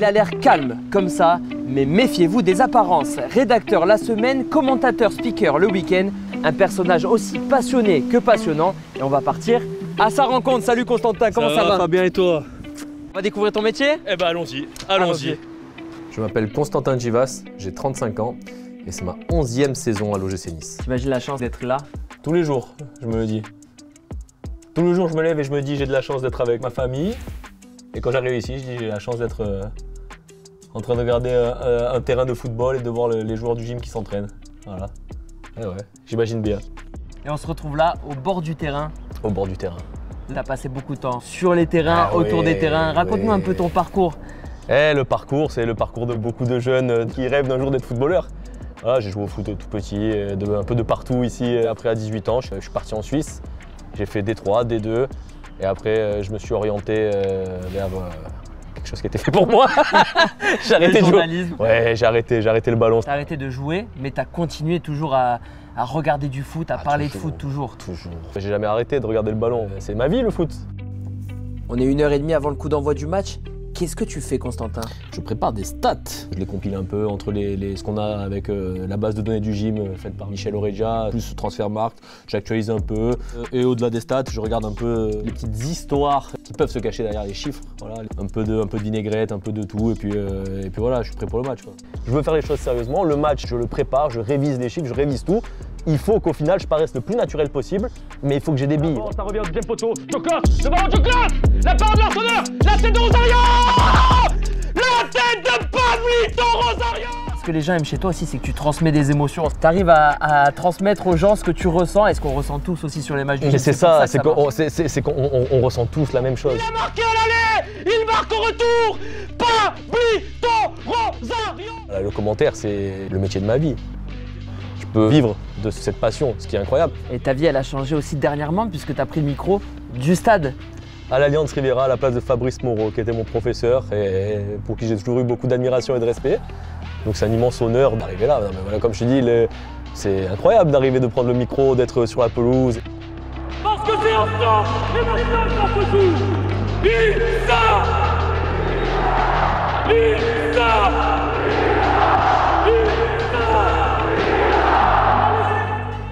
Il a l'air calme, comme ça, mais méfiez-vous des apparences. Rédacteur la semaine, commentateur, speaker le week-end, un personnage aussi passionné que passionnant. Et on va partir à sa rencontre. Salut Constantin, comment ça va? Fabien, et toi? On va découvrir ton métier? Eh ben allons-y, allons-y. Je m'appelle Constantin Givas, j'ai 35 ans et c'est ma 11e saison à l'OGC Nice. T'imagines la chance d'être là? Tous les jours, je me le dis. Tous les jours, je me lève et je me dis j'ai de la chance d'être avec ma famille. Et quand j'arrive ici, je dis j'ai la chance d'être en train de regarder un terrain de football et de voir les joueurs du gym qui s'entraînent. Voilà. Et ouais, j'imagine bien. Et on se retrouve là, au bord du terrain. Au bord du terrain. Tu as passé beaucoup de temps sur les terrains, autour des terrains. Raconte-nous un peu ton parcours. Le parcours, c'est le parcours de beaucoup de jeunes qui rêvent d'un jour d'être footballeur. Voilà, j'ai joué au foot tout petit, un peu de partout ici. Après, à 18 ans, je suis parti en Suisse. J'ai fait D3, D2. Et après, je me suis orienté vers quelque chose qui était fait pour moi. J'ai arrêté de jouer. Ouais, j'ai arrêté le ballon. Tu as arrêté de jouer, mais tu as continué toujours à regarder du foot, à parler de foot toujours. Toujours. J'ai jamais arrêté de regarder le ballon. C'est ma vie, le foot. On est 1h30 avant le coup d'envoi du match. Qu'est-ce que tu fais, Constantin? Je prépare des stats. Je les compile un peu entre ce qu'on a avec la base de données du gym faite par Michel Oreja, plus Transfermarkt. J'actualise un peu. Et au-delà des stats, je regarde un peu les petites histoires qui peuvent se cacher derrière les chiffres. Voilà. Un peu de vinaigrette, un peu de tout. Et puis voilà, je suis prêt pour le match, quoi. Je veux faire les choses sérieusement. Le match, je le prépare, je révise les chiffres, je révise tout. Il faut qu'au final, je paraisse le plus naturel possible, mais il faut que j'ai des billes. Ça revient au deuxième poteau. Toklas, le ballon de Toklas. La part de l'Arseneur. La tête de Rosario. La tête de Pablito Rosario. Ce que les gens aiment chez toi aussi, c'est que tu transmets des émotions. Tu arrives à transmettre aux gens ce que tu ressens et ce qu'on ressent tous aussi sur les matchs du gym. C'est ça, c'est qu'on ressent tous la même chose. Il a marqué à l'aller. Il marque au retour. Pablito Rosario. Le commentaire, c'est le métier de ma vie. Je peux vivre de cette passion, ce qui est incroyable. Et ta vie, elle a changé aussi dernièrement puisque tu as pris le micro du stade. À l'Alliance Riviera, à la place de Fabrice Moreau, qui était mon professeur et pour qui j'ai toujours eu beaucoup d'admiration et de respect. Donc c'est un immense honneur d'arriver là. Mais voilà, comme je te dis, c'est incroyable d'arriver, de prendre le micro, d'être sur la pelouse. Parce que c'est instant, et maintenant il s'en fout tout. Lisa.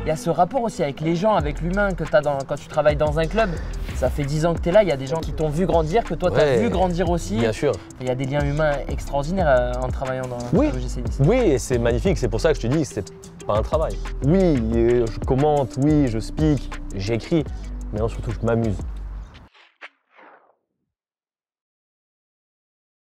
Il y a ce rapport aussi avec les gens, avec l'humain que tu as quand tu travailles dans un club. Ça fait 10 ans que tu es là, il y a des gens qui t'ont vu grandir, que toi tu as vu grandir aussi. Bien sûr. Il y a des liens humains extraordinaires en travaillant dans l'OGC Nice. Oui, et c'est magnifique, c'est pour ça que je te dis que c'est pas un travail. Oui, je commente, oui, je speak, j'écris, mais non, surtout je m'amuse.